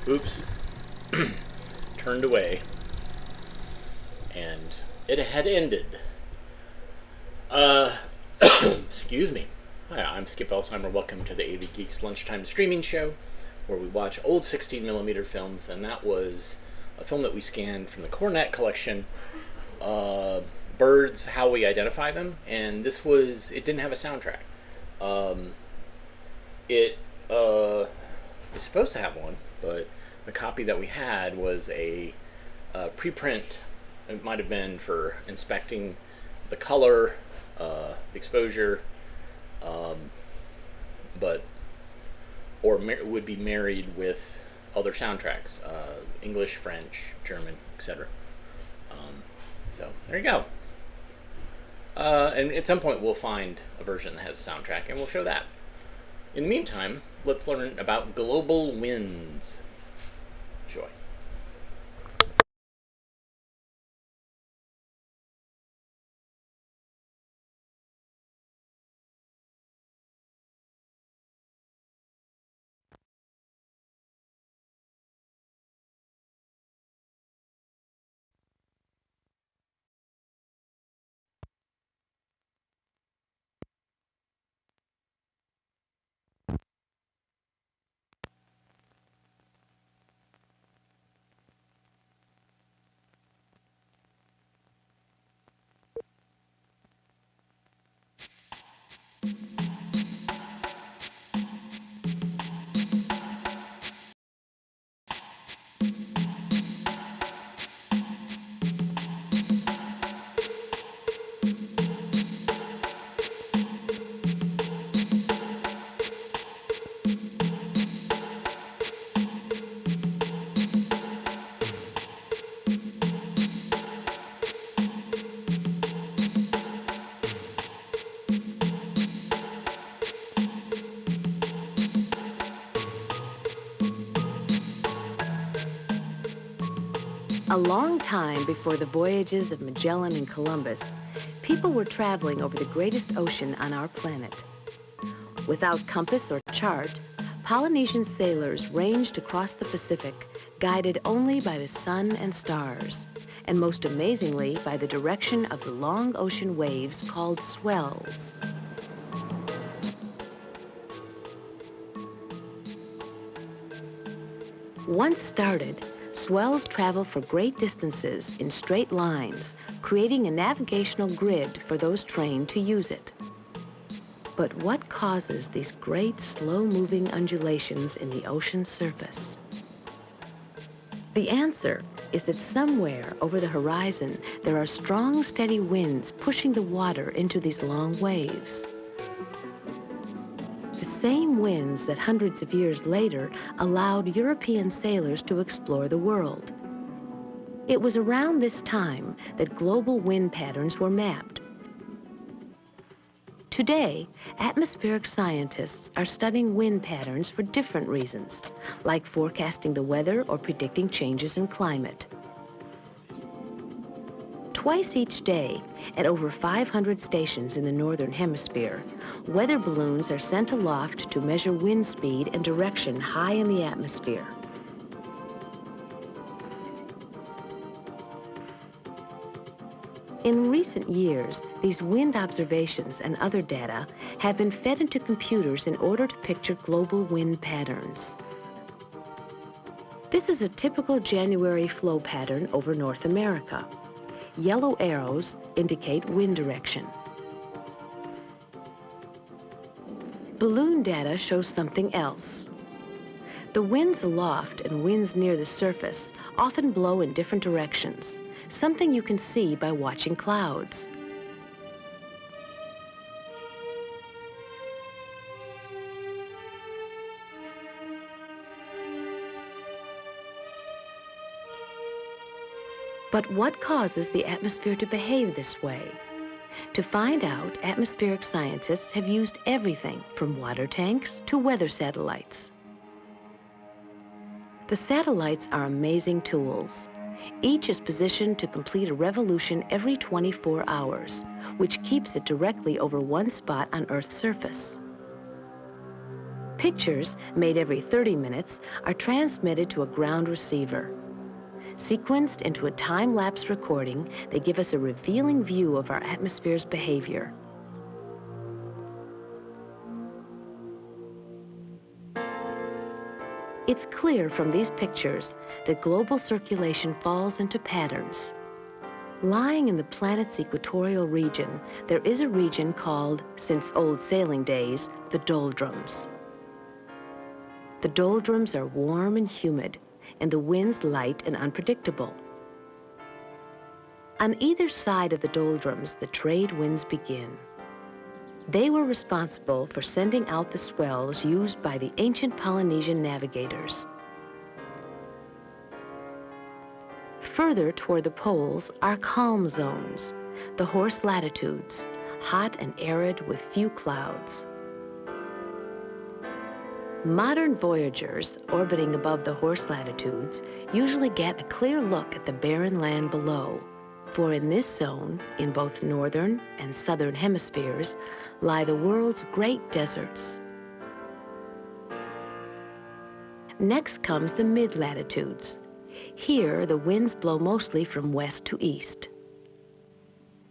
Oops. Turned away. And it had ended. Uh, excuse me. Hi, I'm Skip Elsheimer. Welcome to the AV Geeks Lunchtime Streaming Show, where we watch old 16mm films, and that was a film that we scanned from the Cornet collection, Birds, How We Identify Them, and it didn't have a soundtrack. It is supposed to have one, but the copy that we had was a preprint. It might have been for inspecting the color, the exposure, but would be married with other soundtracks, English, French, German, etc. So there you go. And at some point we'll find a version that has a soundtrack, and we'll show that. In the meantime, let's learn about global winds. Enjoy. A long time before the voyages of Magellan and Columbus, people were traveling over the greatest ocean on our planet. Without compass or chart, Polynesian sailors ranged across the Pacific, guided only by the sun and stars, and most amazingly by the direction of the long ocean waves called swells. Once started, swells travel for great distances in straight lines, creating a navigational grid for those trained to use it. But what causes these great, slow-moving undulations in the ocean's surface? The answer is that somewhere over the horizon, there are strong, steady winds pushing the water into these long waves. The same winds that hundreds of years later allowed European sailors to explore the world. It was around this time that global wind patterns were mapped. Today, atmospheric scientists are studying wind patterns for different reasons, like forecasting the weather or predicting changes in climate. Twice each day, at over 500 stations in the Northern Hemisphere, weather balloons are sent aloft to measure wind speed and direction high in the atmosphere. In recent years, these wind observations and other data have been fed into computers in order to picture global wind patterns. This is a typical January flow pattern over North America. Yellow arrows indicate wind direction. Balloon data shows something else. The winds aloft and winds near the surface often blow in different directions, something you can see by watching clouds. But what causes the atmosphere to behave this way? To find out, atmospheric scientists have used everything from water tanks to weather satellites. The satellites are amazing tools. Each is positioned to complete a revolution every 24 hours, which keeps it directly over one spot on Earth's surface. Pictures, made every 30 minutes, are transmitted to a ground receiver. Sequenced into a time-lapse recording, they give us a revealing view of our atmosphere's behavior. It's clear from these pictures that global circulation falls into patterns. Lying in the planet's equatorial region, there is a region called, since old sailing days, the doldrums. The doldrums are warm and humid, and the winds light and unpredictable. On either side of the doldrums, the trade winds begin. They were responsible for sending out the swells used by the ancient Polynesian navigators. Further toward the poles are calm zones, the horse latitudes, hot and arid with few clouds. Modern voyagers orbiting above the horse latitudes usually get a clear look at the barren land below, for in this zone, in both northern and southern hemispheres, lie the world's great deserts. Next comes the mid-latitudes. Here, the winds blow mostly from west to east.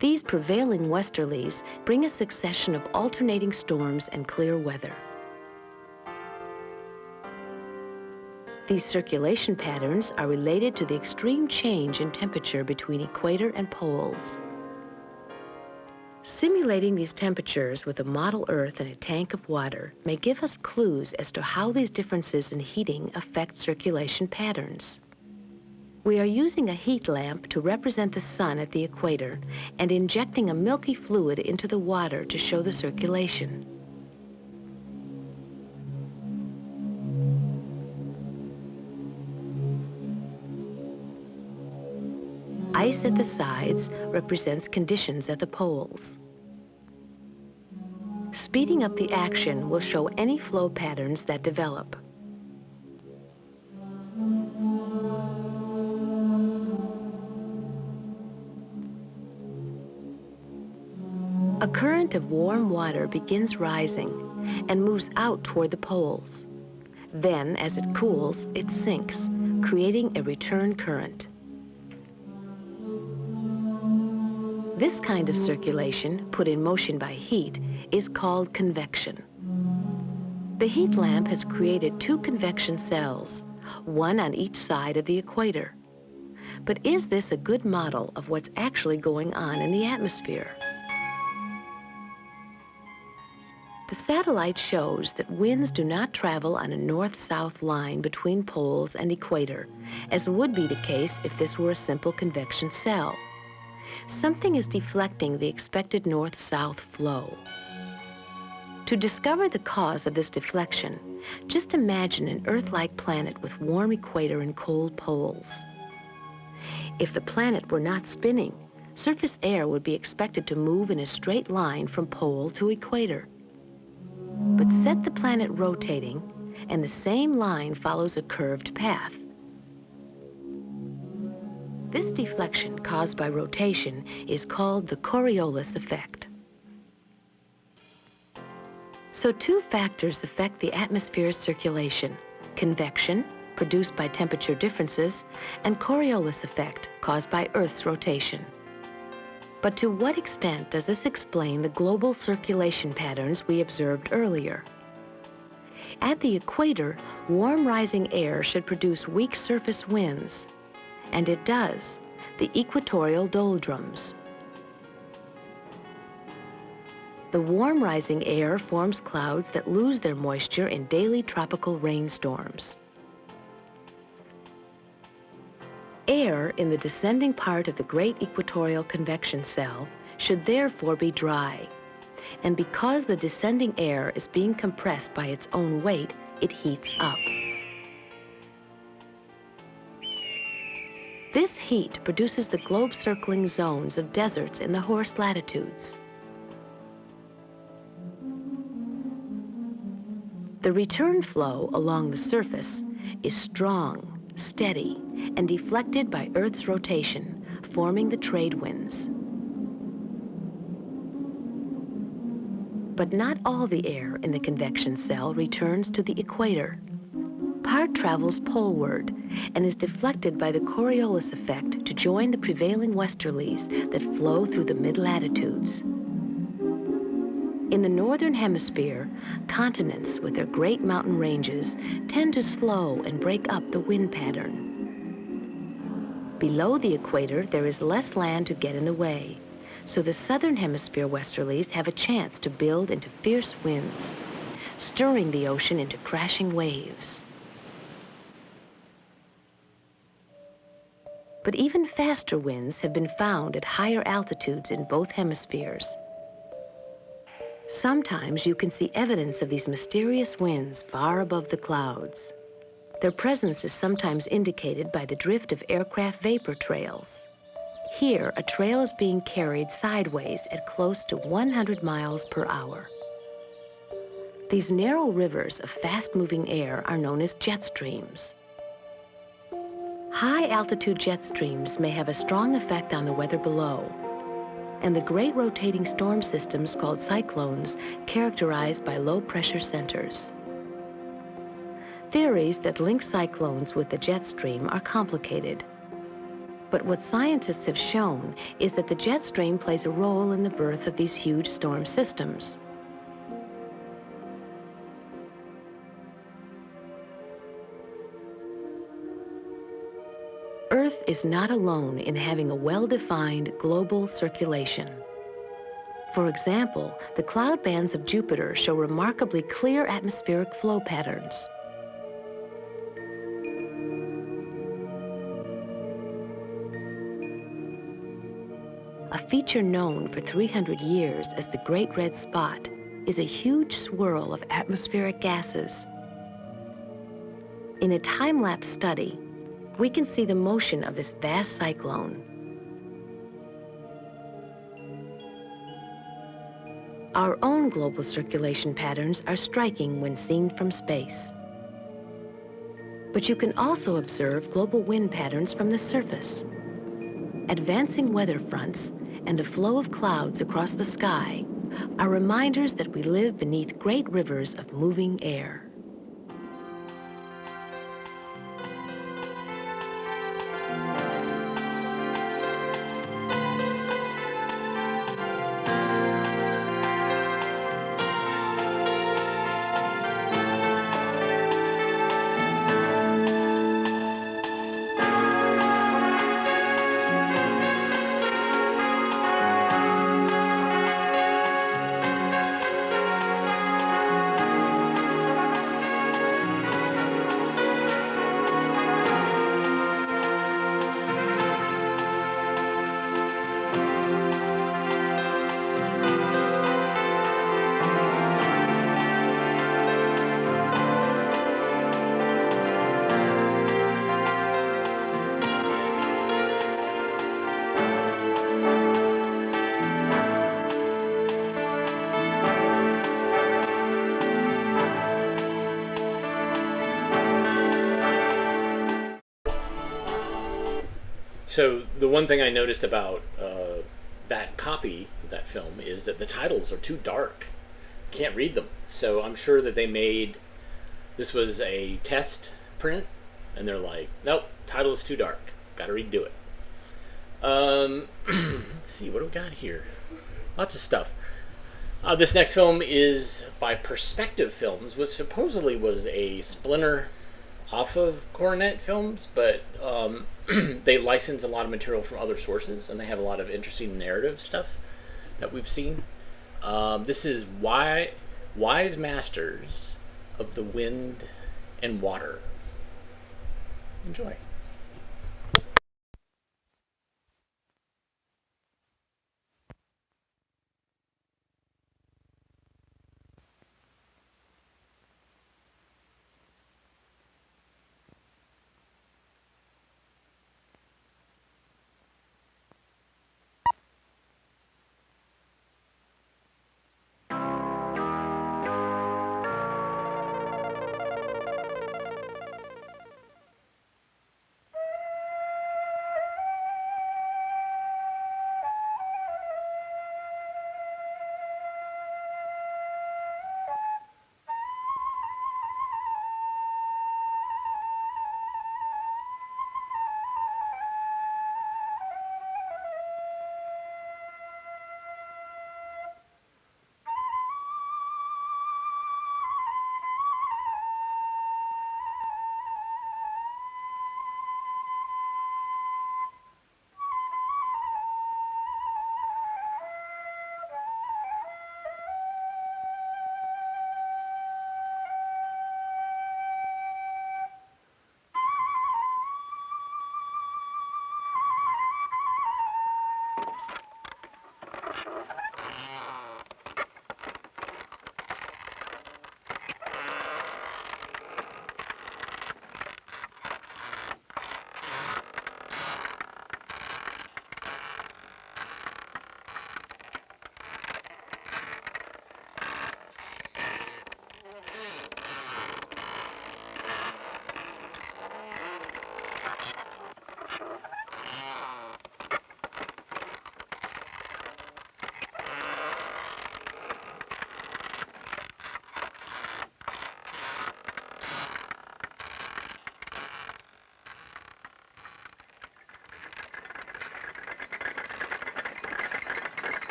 These prevailing westerlies bring a succession of alternating storms and clear weather. These circulation patterns are related to the extreme change in temperature between equator and poles. Simulating these temperatures with a model Earth and a tank of water may give us clues as to how these differences in heating affect circulation patterns. We are using a heat lamp to represent the sun at the equator and injecting a milky fluid into the water to show the circulation. Ice at the sides represents conditions at the poles. Speeding up the action will show any flow patterns that develop. A current of warm water begins rising and moves out toward the poles. Then, as it cools, it sinks, creating a return current. This kind of circulation, put in motion by heat, is called convection. The heat lamp has created two convection cells, one on each side of the equator. But is this a good model of what's actually going on in the atmosphere? The satellite shows that winds do not travel on a north-south line between poles and equator, as would be the case if this were a simple convection cell. Something is deflecting the expected north-south flow. To discover the cause of this deflection, just imagine an Earth-like planet with warm equator and cold poles. If the planet were not spinning, surface air would be expected to move in a straight line from pole to equator. But set the planet rotating, and the same line follows a curved path. This deflection caused by rotation is called the Coriolis effect. So two factors affect the atmosphere's circulation: convection, produced by temperature differences, and Coriolis effect, caused by Earth's rotation. But to what extent does this explain the global circulation patterns we observed earlier? At the equator, warm rising air should produce weak surface winds, and it does, the equatorial doldrums. The warm rising air forms clouds that lose their moisture in daily tropical rainstorms. Air in the descending part of the great equatorial convection cell should therefore be dry, and because the descending air is being compressed by its own weight, it heats up. This heat produces the globe-circling zones of deserts in the horse latitudes. The return flow along the surface is strong, steady, and deflected by Earth's rotation, forming the trade winds. But not all the air in the convection cell returns to the equator. Part travels poleward and is deflected by the Coriolis effect to join the prevailing westerlies that flow through the mid-latitudes. In the northern hemisphere, continents with their great mountain ranges tend to slow and break up the wind pattern. Below the equator, there is less land to get in the way, so the southern hemisphere westerlies have a chance to build into fierce winds, stirring the ocean into crashing waves. But even faster winds have been found at higher altitudes in both hemispheres. Sometimes you can see evidence of these mysterious winds far above the clouds. Their presence is sometimes indicated by the drift of aircraft vapor trails. Here, a trail is being carried sideways at close to 100 miles per hour. These narrow rivers of fast-moving air are known as jet streams. High-altitude jet streams may have a strong effect on the weather below, and the great rotating storm systems called cyclones characterized by low-pressure centers. Theories that link cyclones with the jet stream are complicated. But what scientists have shown is that the jet stream plays a role in the birth of these huge storm systems. Earth is not alone in having a well-defined global circulation. For example, the cloud bands of Jupiter show remarkably clear atmospheric flow patterns. A feature known for 300 years as the Great Red Spot is a huge swirl of atmospheric gases. In a time-lapse study, we can see the motion of this vast cyclone. Our own global circulation patterns are striking when seen from space. But you can also observe global wind patterns from the surface. Advancing weather fronts and the flow of clouds across the sky are reminders that we live beneath great rivers of moving air. So the one thing I noticed about that copy of that film is that the titles are too dark. Can't read them. So I'm sure that they made this was a test print, and they're like, nope, title is too dark. Got to redo it. Let's see, what do we got here? Lots of stuff. This next film is by Perspective Films, which supposedly was a splinter off of Coronet Films, but they license a lot of material from other sources, and they have a lot of interesting narrative stuff that we've seen. This is Wise Masters of the Wind and Water. Enjoy.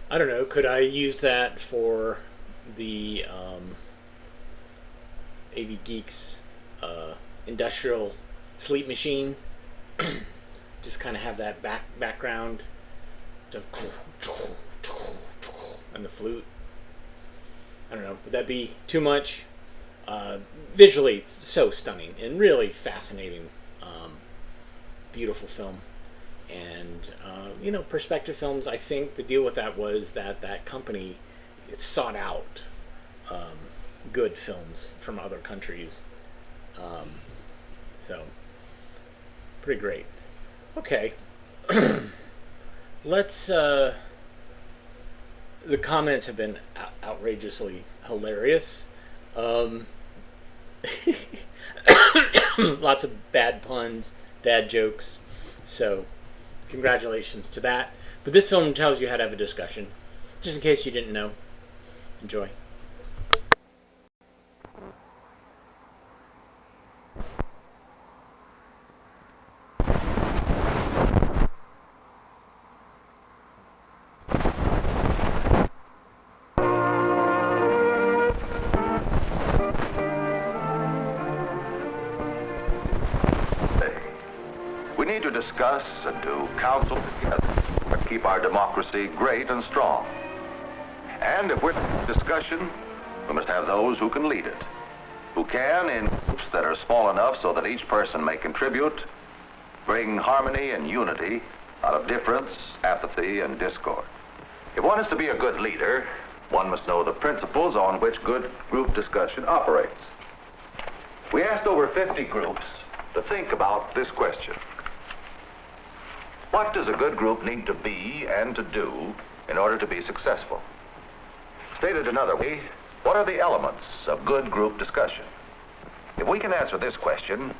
I don't know. Could I use that for the AV Geeks industrial sleep machine? Just kind of have that background, and the flute. I don't know. Would that be too much? Visually, it's so stunning and really fascinating, beautiful film. And perspective films. I think the deal with that was that company sought out good films from other countries. So pretty great. Okay, let's. The comments have been outrageously hilarious. Lots of bad puns, dad jokes. So, congratulations to that. But this film tells you how to have a discussion. Just in case you didn't know. Enjoy. We need to discuss and to counsel together to keep our democracy great and strong. And if we're in discussion, we must have those who can lead it, who can, in groups that are small enough so that each person may contribute, bring harmony and unity out of difference, apathy, and discord. If one is to be a good leader, one must know the principles on which good group discussion operates. We asked over 50 groups to think about this question. What does a good group need to be and to do in order to be successful? Stated another way, what are the elements of good group discussion? If we can answer this question,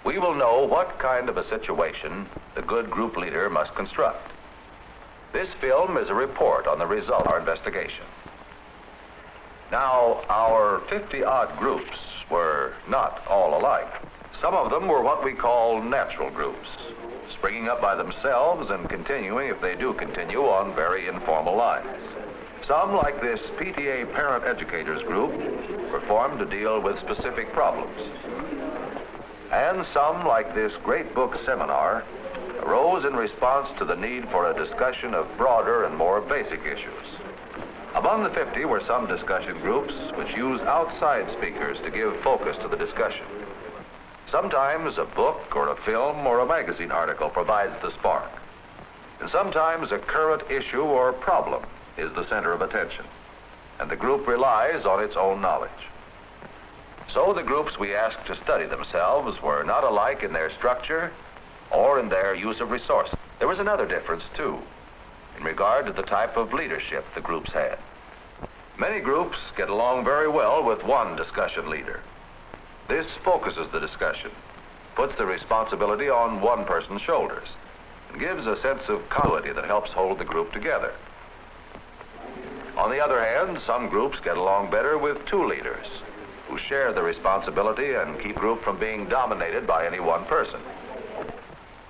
we will know what kind of a situation the good group leader must construct. This film is a report on the result of our investigation. Now, our 50-odd groups were not all alike. Some of them were what we call natural groups, springing up by themselves and continuing, if they do continue, on very informal lines. Some, like this PTA Parent Educators Group, were formed to deal with specific problems. And some, like this Great Book Seminar, arose in response to the need for a discussion of broader and more basic issues. Among the 50 were some discussion groups which use outside speakers to give focus to the discussion. Sometimes a book or a film or a magazine article provides the spark. And sometimes a current issue or problem is the center of attention, and the group relies on its own knowledge. So the groups we asked to study themselves were not alike in their structure or in their use of resources. There was another difference, too, in regard to the type of leadership the groups had. Many groups get along very well with one discussion leader. This focuses the discussion, puts the responsibility on one person's shoulders, and gives a sense of continuity that helps hold the group together. On the other hand, some groups get along better with two leaders who share the responsibility and keep the group from being dominated by any one person.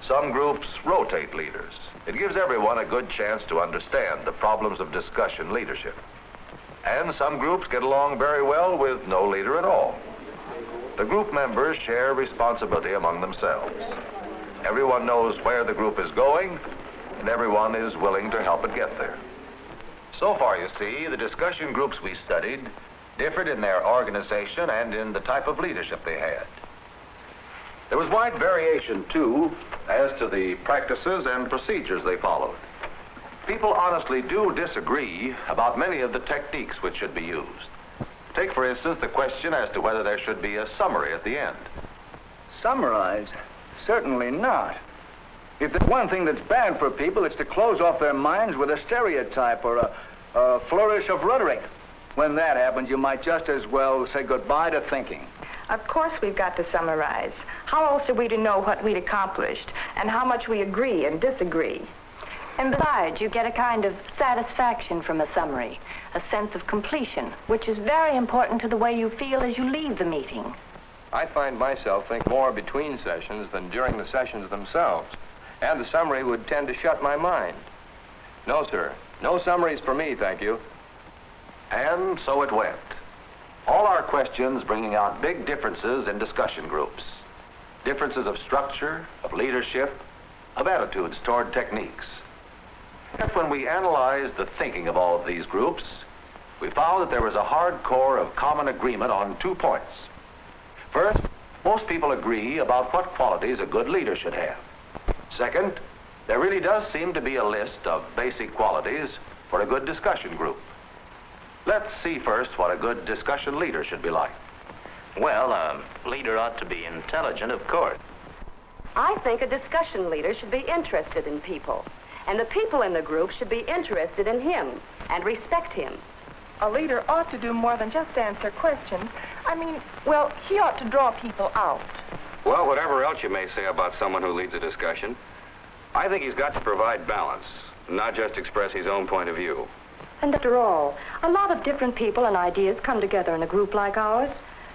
Some groups rotate leaders. It gives everyone a good chance to understand the problems of discussion leadership. And some groups get along very well with no leader at all. The group members share responsibility among themselves. Everyone knows where the group is going, and everyone is willing to help it get there. So far, you see, the discussion groups we studied differed in their organization and in the type of leadership they had. There was wide variation, too, as to the practices and procedures they followed. People honestly do disagree about many of the techniques which should be used. Take, for instance, the question as to whether there should be a summary at the end. Summarize? Certainly not. If there's one thing that's bad for people, it's to close off their minds with a stereotype or a flourish of rhetoric. When that happens, you might just as well say goodbye to thinking. Of course we've got to summarize. How else are we to know what we'd accomplished and how much we agree and disagree? And besides, you get a kind of satisfaction from a summary, a sense of completion, which is very important to the way you feel as you leave the meeting. I find myself think more between sessions than during the sessions themselves, and the summary would tend to shut my mind. No, sir, No summaries for me, thank you. And so it went. All our questions bringing out big differences in discussion groups. Differences of structure, of leadership, of attitudes toward techniques. Yet when we analyzed the thinking of all of these groups, we found that there was a hard core of common agreement on 2 points. First, most people agree about what qualities a good leader should have. Second, there really does seem to be a list of basic qualities for a good discussion group. Let's see first what a good discussion leader should be like. Well, a leader ought to be intelligent, of course. I think a discussion leader should be interested in people. And the people in the group should be interested in him and respect him. A leader ought to do more than just answer questions. I mean, well, he ought to draw people out. Well, whatever else you may say about someone who leads a discussion, I think he's got to provide balance, not just express his own point of view. And after all, a lot of different people and ideas come together in a group like ours.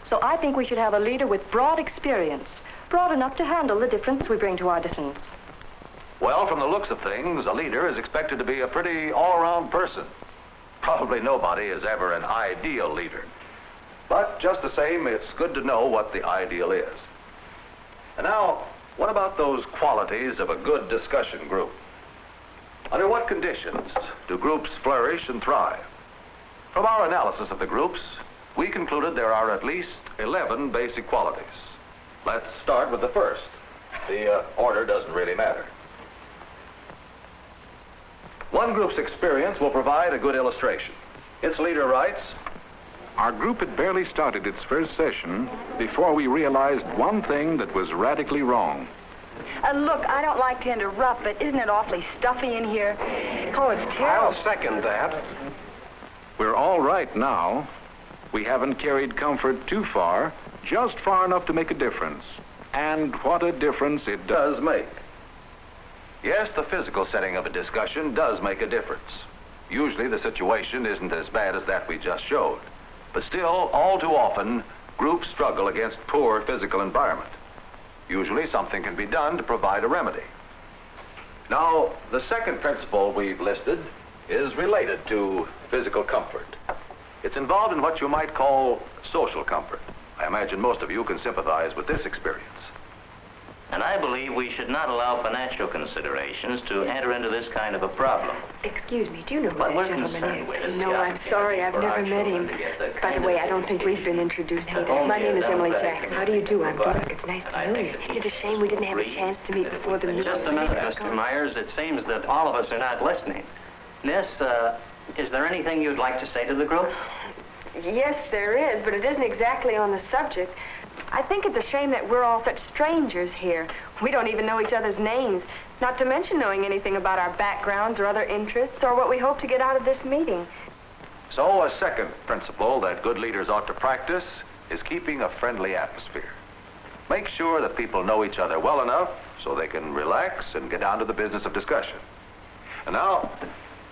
So I think we should have a leader with broad experience, broad enough to handle the difference we bring to our discussions. Well, from the looks of things, a leader is expected to be a pretty all-around person. Probably nobody is ever an ideal leader. But just the same, it's good to know what the ideal is. And now, what about those qualities of a good discussion group? Under what conditions do groups flourish and thrive? From our analysis of the groups, we concluded there are at least 11 basic qualities. Let's start with the first. The order doesn't really matter. One group's experience will provide a good illustration. Its leader writes, Our group had barely started its first session before we realized one thing that was radically wrong. Look, I don't like to interrupt, but isn't it awfully stuffy in here? Oh, it's terrible. I'll second that. We're all right now. We haven't carried comfort too far, just far enough to make a difference. And what a difference it does. does make. Yes, the physical setting of a discussion does make a difference. Usually the situation isn't as bad as that we just showed. But still, all too often, groups struggle against poor physical environment. Usually something can be done to provide a remedy. Now, the second principle we've listed is related to physical comfort. It's involved in what you might call social comfort. I imagine most of you can sympathize with this experience. And I believe we should not allow financial considerations to enter into this kind of a problem. Excuse me, do you know who But that we're gentleman concerned with is? is No, the I'm sorry, I've never met him. By the way, I don't think we've been introduced either. My name is Emily Jackson. How do you do? I'm Dorothy. It's nice to know you. It's a shame we didn't have a chance to meet before the meeting. Just a minute, Mr. Myers. It seems that all of us are not listening. Miss, is there anything you'd like to say to the group? Yes, there is, but it isn't exactly on the subject. I think it's a shame that we're all such strangers here. We don't even know each other's names, not to mention knowing anything about our backgrounds or other interests or what we hope to get out of this meeting. So a second principle that good leaders ought to practice is keeping a friendly atmosphere. Make sure that people know each other well enough so they can relax and get down to the business of discussion. And now,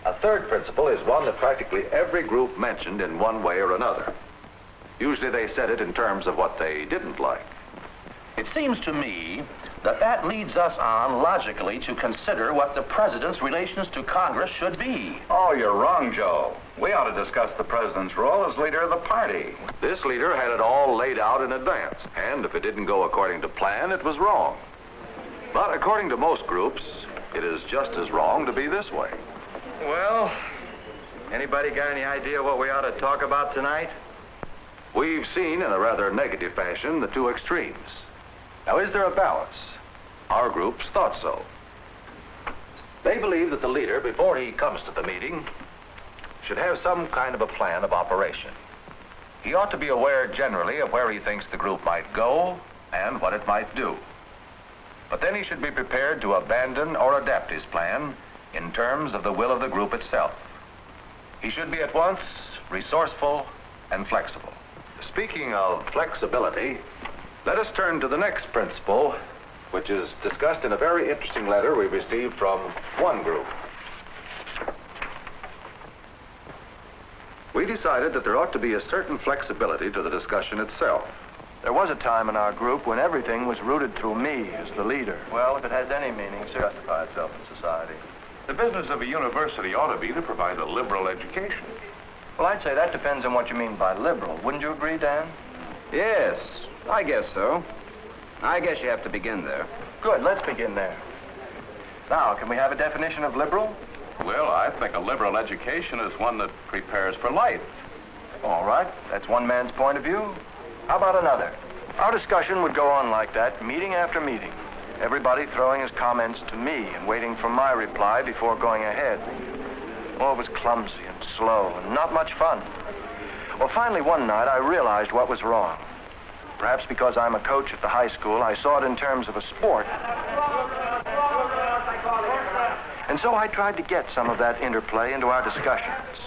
a third principle is one that practically every group mentioned in one way or another. Usually they said it in terms of what they didn't like. It seems to me that leads us on logically to consider what the president's relations to Congress should be. Oh, you're wrong, Joe. We ought to discuss the president's role as leader of the party. This leader had it all laid out in advance, and if it didn't go according to plan, it was wrong. But according to most groups, it is just as wrong to be this way. Well, anybody got any idea what we ought to talk about tonight? We've seen in a rather negative fashion the two extremes. Now, is there a balance? Our groups thought so. They believe that the leader, before he comes to the meeting, should have some kind of a plan of operation. He ought to be aware generally of where he thinks the group might go and what it might do. But then he should be prepared to abandon or adapt his plan in terms of the will of the group itself. He should be at once resourceful and flexible. Speaking of flexibility, let us turn to the next principle, which is discussed in a very interesting letter we received from one group. We decided that there ought to be a certain flexibility to the discussion itself. There was a time in our group when everything was rooted through me as the leader. Well, if it has any meaning, it justify itself in society. The business of a university ought to be to provide a liberal education. Well, I'd say that depends on what you mean by liberal. Wouldn't you agree, Dan? Yes, I guess so. I guess you have to begin there. Good, let's begin there. Now, can we have a definition of liberal? Well, I think a liberal education is one that prepares for life. All right, that's one man's point of view. How about another? Our discussion would go on like that, meeting after meeting. Everybody throwing his comments to me and waiting for my reply before going ahead. Oh, it was clumsy and slow and not much fun. Well, finally one night I realized what was wrong. Perhaps because I'm a coach at the high school, I saw it in terms of a sport. And so I tried to get some of that interplay into our discussions.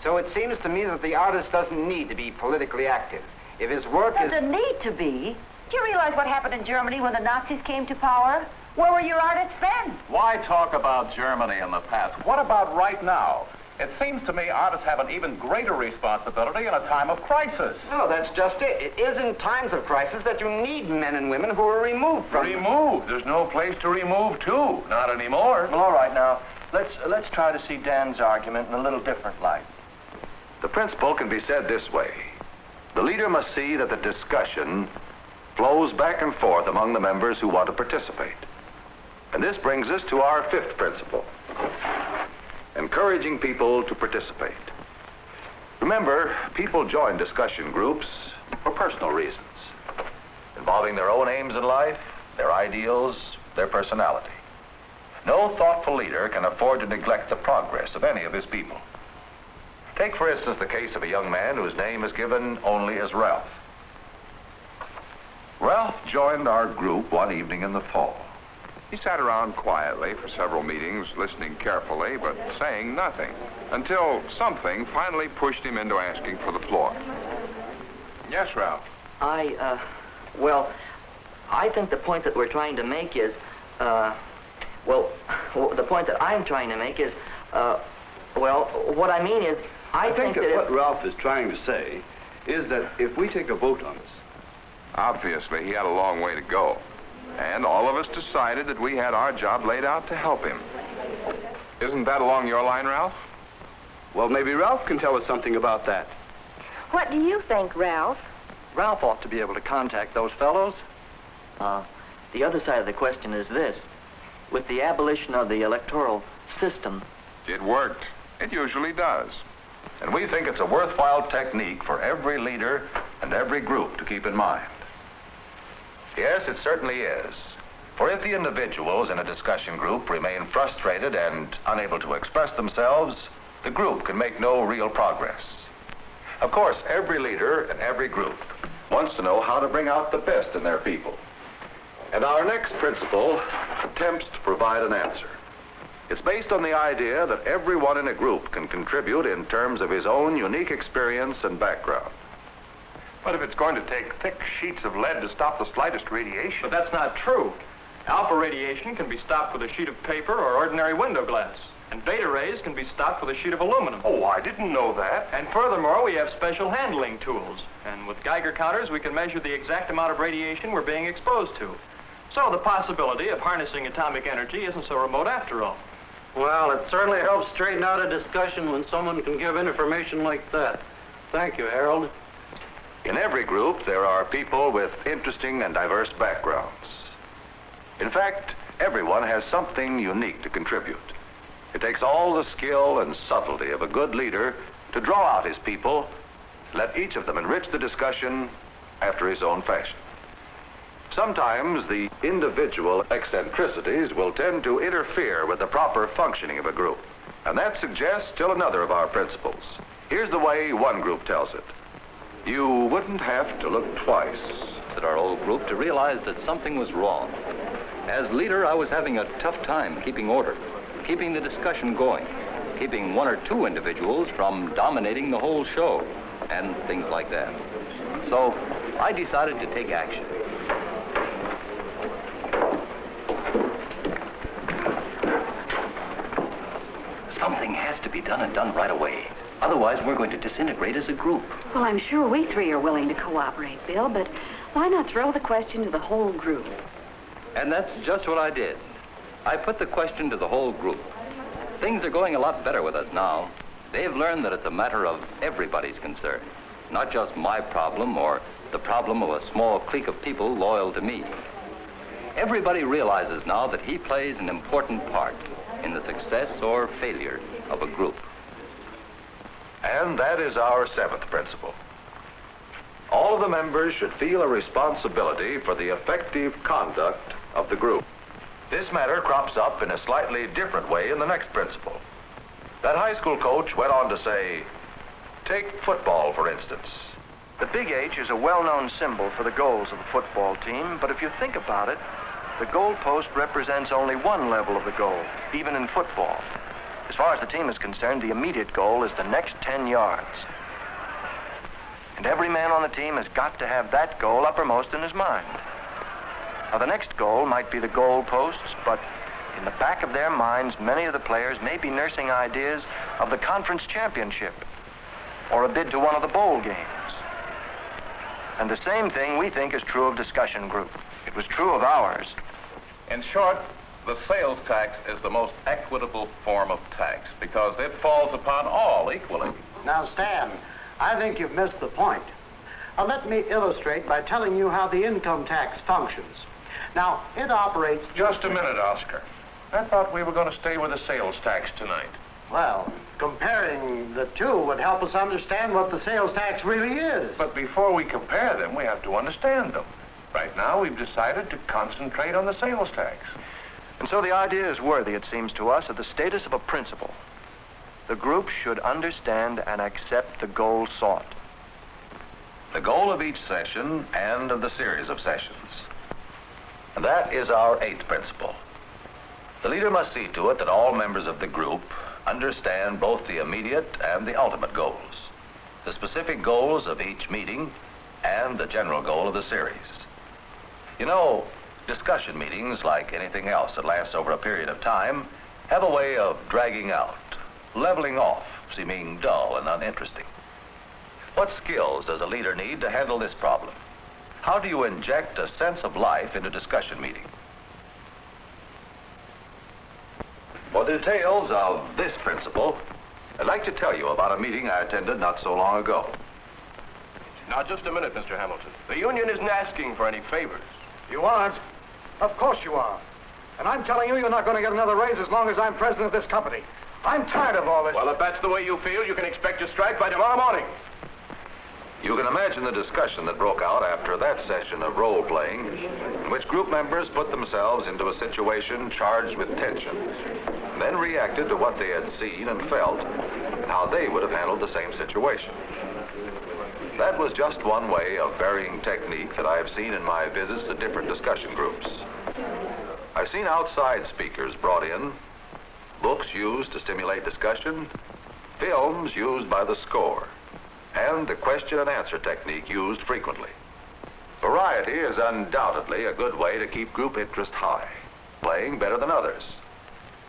So it seems to me that the artist doesn't need to be politically active. If his work is... Doesn't need to be. Do you realize what happened in Germany when the Nazis came to power? Where were your artists then? Why talk about Germany in the past? What about right now? It seems to me artists have an even greater responsibility in a time of crisis. No, that's just it. It is in times of crisis that you need men and women who are removed from... Removed? There's no place to remove to. Not anymore. Well, all right, now, let's try to see Dan's argument in a little different light. The principle can be said this way. The leader must see that the discussion flows back and forth among the members who want to participate. And this brings us to our fifth principle. Encouraging people to participate. Remember, people join discussion groups for personal reasons, involving their own aims in life, their ideals, their personality. No thoughtful leader can afford to neglect the progress of any of his people. Take, for instance, the case of a young man whose name is given only as Ralph. Ralph joined our group one evening in the fall. He sat around quietly for several meetings, listening carefully, but saying nothing, until something finally pushed him into asking for the floor. Yes, Ralph? Well, I think the point that we're trying to make is, the point that I'm trying to make is, what I mean is, I think that what Ralph is trying to say is that if we take a vote on this... Obviously, he had a long way to go. And all of us decided that we had our job laid out to help him. Isn't that along your line, Ralph? Well, maybe Ralph can tell us something about that. What do you think, Ralph? Ralph ought to be able to contact those fellows. The other side of the question is this. With the abolition of the electoral system... It worked. It usually does. And we think it's a worthwhile technique for every leader and every group to keep in mind. Yes, it certainly is. For if the individuals in a discussion group remain frustrated and unable to express themselves, the group can make no real progress. Of course, every leader and every group wants to know how to bring out the best in their people. And our next principle attempts to provide an answer. It's based on the idea that everyone in a group can contribute in terms of his own unique experience and background. But if it's going to take thick sheets of lead to stop the slightest radiation... But that's not true. Alpha radiation can be stopped with a sheet of paper or ordinary window glass. And beta rays can be stopped with a sheet of aluminum. Oh, I didn't know that. And furthermore, we have special handling tools. And with Geiger counters, we can measure the exact amount of radiation we're being exposed to. So the possibility of harnessing atomic energy isn't so remote after all. Well, it certainly helps straighten out a discussion when someone can give information like that. Thank you, Harold. In every group, there are people with interesting and diverse backgrounds. In fact, everyone has something unique to contribute. It takes all the skill and subtlety of a good leader to draw out his people, let each of them enrich the discussion after his own fashion. Sometimes the individual eccentricities will tend to interfere with the proper functioning of a group. And that suggests still another of our principles. Here's the way one group tells it. You wouldn't have to look twice at our old group to realize that something was wrong. As leader, I was having a tough time keeping order, keeping the discussion going, keeping one or two individuals from dominating the whole show, and things like that. So I decided to take action. Something has to be done and done right away. Otherwise, we're going to disintegrate as a group. Well, I'm sure we three are willing to cooperate, Bill, but why not throw the question to the whole group? And that's just what I did. I put the question to the whole group. Things are going a lot better with us now. They've learned that it's a matter of everybody's concern, not just my problem or the problem of a small clique of people loyal to me. Everybody realizes now that he plays an important part in the success or failure of a group. And that is our 7th principle. All of the members should feel a responsibility for the effective conduct of the group. This matter crops up in a slightly different way in the next principle. That high school coach went on to say, take football, for instance. The big H is a well-known symbol for the goals of a football team, but if you think about it, the goal post represents only one level of the goal, even in football. As far as the team is concerned, the immediate goal is the next 10 yards. And every man on the team has got to have that goal uppermost in his mind. Now, the next goal might be the goal posts, but in the back of their minds, many of the players may be nursing ideas of the conference championship or a bid to one of the bowl games. And the same thing we think is true of discussion group. It was true of ours. In short, the sales tax is the most equitable form of tax because it falls upon all equally. Now, Stan, I think you've missed the point. Let me illustrate by telling you how the income tax functions. Now, it operates... Just a minute, Oscar. I thought we were going to stay with the sales tax tonight. Well, comparing the two would help us understand what the sales tax really is. But before we compare them, we have to understand them. Right now, we've decided to concentrate on the sales tax. And so the idea is worthy, it seems to us, of the status of a principle. The group should understand and accept the goal sought. The goal of each session and of the series of sessions. And that is our 8th principle. The leader must see to it that all members of the group understand both the immediate and the ultimate goals, the specific goals of each meeting and the general goal of the series. You know, discussion meetings, like anything else that lasts over a period of time, have a way of dragging out, leveling off, seeming dull and uninteresting. What skills does a leader need to handle this problem? How do you inject a sense of life into discussion meeting? For the details of this principle, I'd like to tell you about a meeting I attended not so long ago. Now, just a minute, Mr. Hamilton. The union isn't asking for any favors. You aren't? Of course you are. And I'm telling you, you're not going to get another raise as long as I'm president of this company. I'm tired of all this. Well, if that's the way you feel, you can expect to strike by tomorrow morning. You can imagine the discussion that broke out after that session of role-playing, in which group members put themselves into a situation charged with tension, and then reacted to what they had seen and felt, and how they would have handled the same situation. That was just one way of varying technique that I have seen in my visits to different discussion groups. I've seen outside speakers brought in, books used to stimulate discussion, films used by the score, and the question and answer technique used frequently. Variety is undoubtedly a good way to keep group interest high, playing better than others.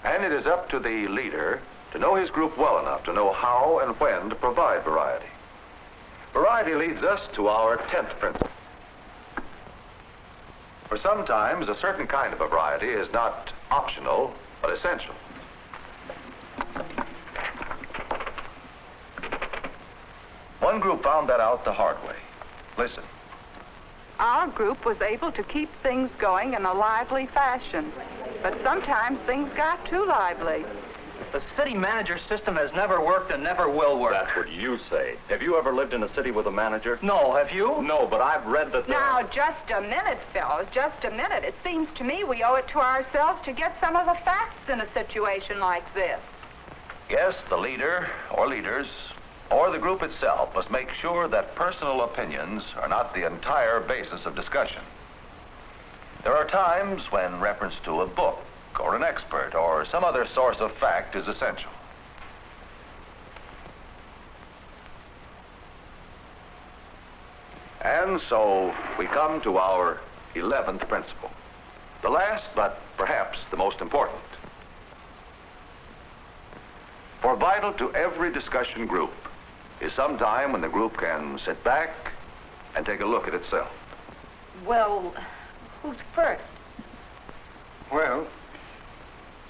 And it is up to the leader to know his group well enough to know how and when to provide variety. Variety leads us to our 10th principle. For sometimes a certain kind of a variety is not optional, but essential. One group found that out the hard way. Listen. Our group was able to keep things going in a lively fashion, but sometimes things got too lively. The city manager system has never worked and never will work. That's what you say. Have you ever lived in a city with a manager? No, have you? No, but I've read that Now, just a minute, fellows, just a minute. It seems to me we owe it to ourselves to get some of the facts in a situation like this. Yes, the leader or leaders or the group itself must make sure that personal opinions are not the entire basis of discussion. There are times when reference to a book or an expert or some other source of fact is essential. And so we come to our 11th principle, the last but perhaps the most important. For vital to every discussion group is some time when the group can sit back and take a look at itself. Well, who's first? Well,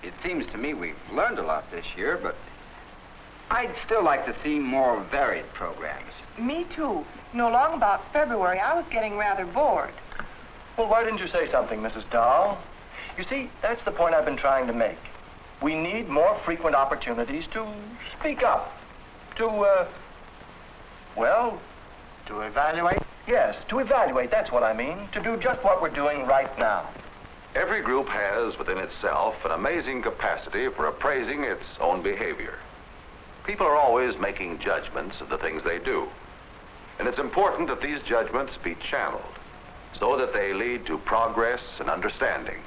It seems to me we've learned a lot this year, but I'd still like to see more varied programs. Me too. You know, long about February, I was getting rather bored. Well, why didn't you say something, Mrs. Dahl? You see, that's the point I've been trying to make. We need more frequent opportunities to speak up, to evaluate? Yes, to evaluate, that's what I mean. To do just what we're doing right now. Every group has within itself an amazing capacity for appraising its own behavior. People are always making judgments of the things they do. And it's important that these judgments be channeled so that they lead to progress and understanding,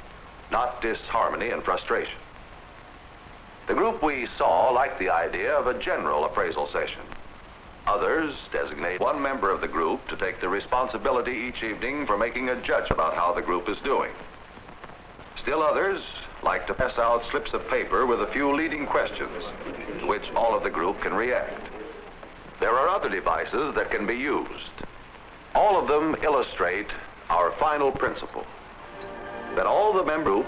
not disharmony and frustration. The group we saw liked the idea of a general appraisal session. Others designate one member of the group to take the responsibility each evening for making a judgment about how the group is doing. Still others like to pass out slips of paper with a few leading questions to which all of the group can react. There are other devices that can be used. All of them illustrate our final principle, that all the member group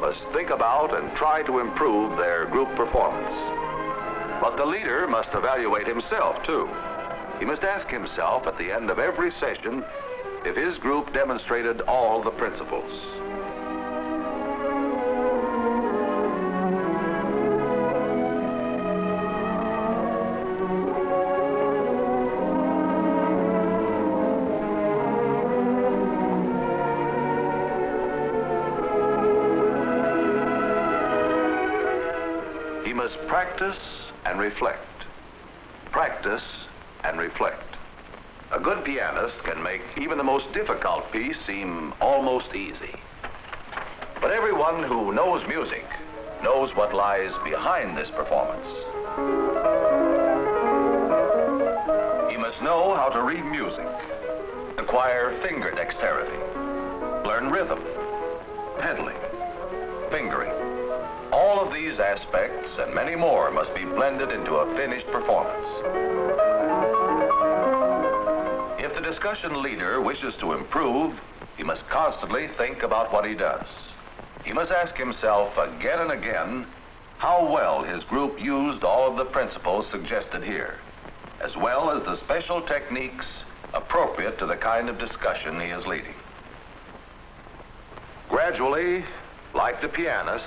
must think about and try to improve their group performance. But the leader must evaluate himself, too. He must ask himself at the end of every session if his group demonstrated all the principles. He must practice and reflect. Practice and reflect. A good pianist can make even the most difficult piece seem almost easy. But everyone who knows music knows what lies behind this performance. He must know how to read music, acquire finger dexterity, learn rhythm, pedaling, fingering. All of these aspects and many more must be blended into a finished performance. If the discussion leader wishes to improve, he must constantly think about what he does. He must ask himself again and again how well his group used all of the principles suggested here, as well as the special techniques appropriate to the kind of discussion he is leading. Gradually, like the pianist,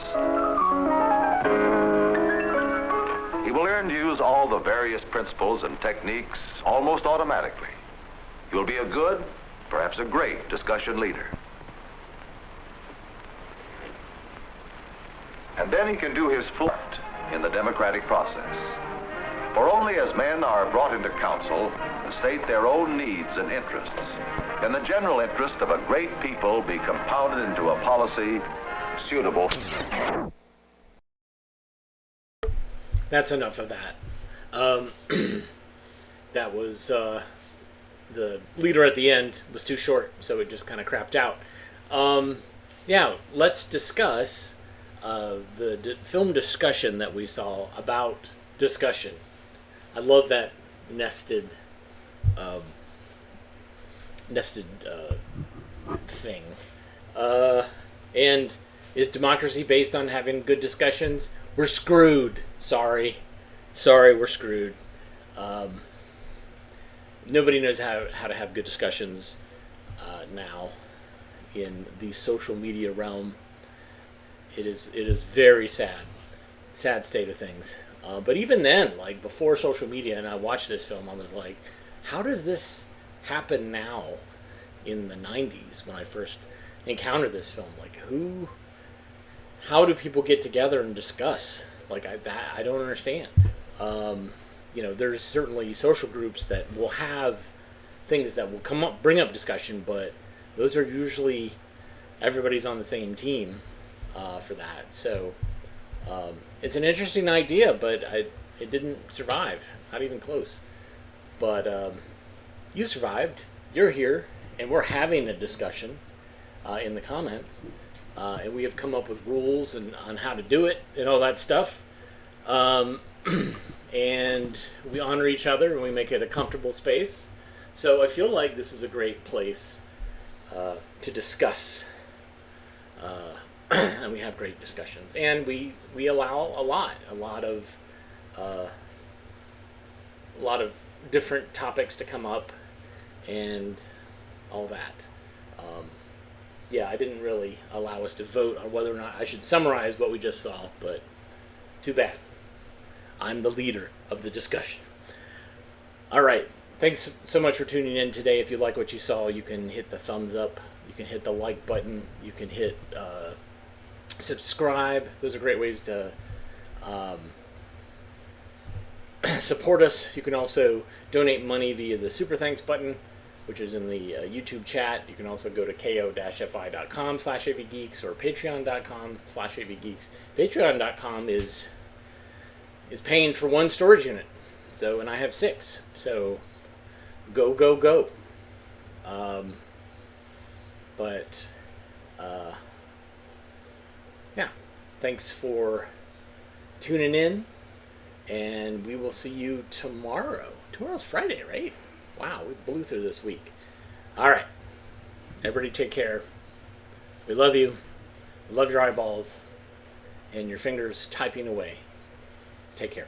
he will learn to use all the various principles and techniques almost automatically. He will be a good, perhaps a great discussion leader. And then he can do his full part in the democratic process. For only as men are brought into council to state their own needs and interests can the general interest of a great people be compounded into a policy suitable. That's enough of that. That was the leader at the end was too short, so it just kind of crapped out. Now let's discuss the film discussion that we saw about discussion. I love that nested thing. And is democracy based on having good discussions? We're screwed. Sorry, we're screwed. Nobody knows how to have good discussions now in the social media realm. It is very sad state of things. But even then, like before social media, and I watched this film, I was like, how does this happen now in the 90s when I first encountered this film? Like, how do people get together and discuss? Like, I don't understand. There's certainly social groups that will have things that will bring up discussion, but those are usually everybody's on the same team for that. So it's an interesting idea, but it didn't survive, not even close. But you survived. You're here, and we're having a discussion in the comments, and we have come up with rules on how to do it and all that stuff. And we honor each other, and we make it a comfortable space. So I feel like this is a great place to discuss and we have great discussions, and we allow a lot of different topics to come up, and all that. Yeah, I didn't really allow us to vote on whether or not I should summarize what we just saw, but too bad. I'm the leader of the discussion. All right. Thanks so much for tuning in today. If you like what you saw, you can hit the thumbs up. You can hit the like button. You can hit subscribe. Those are great ways to support us. You can also donate money via the Super Thanks button, which is in the YouTube chat. You can also go to ko-fi.com/avgeeks or patreon.com/avgeeks. Patreon.com is paying for one storage unit. So, and I have 6. So, go, go, go. Yeah. Thanks for tuning in, and we will see you tomorrow. Tomorrow's Friday, right? Wow, we blew through this week. All right. Everybody take care. We love you. We love your eyeballs and your fingers typing away. Take care.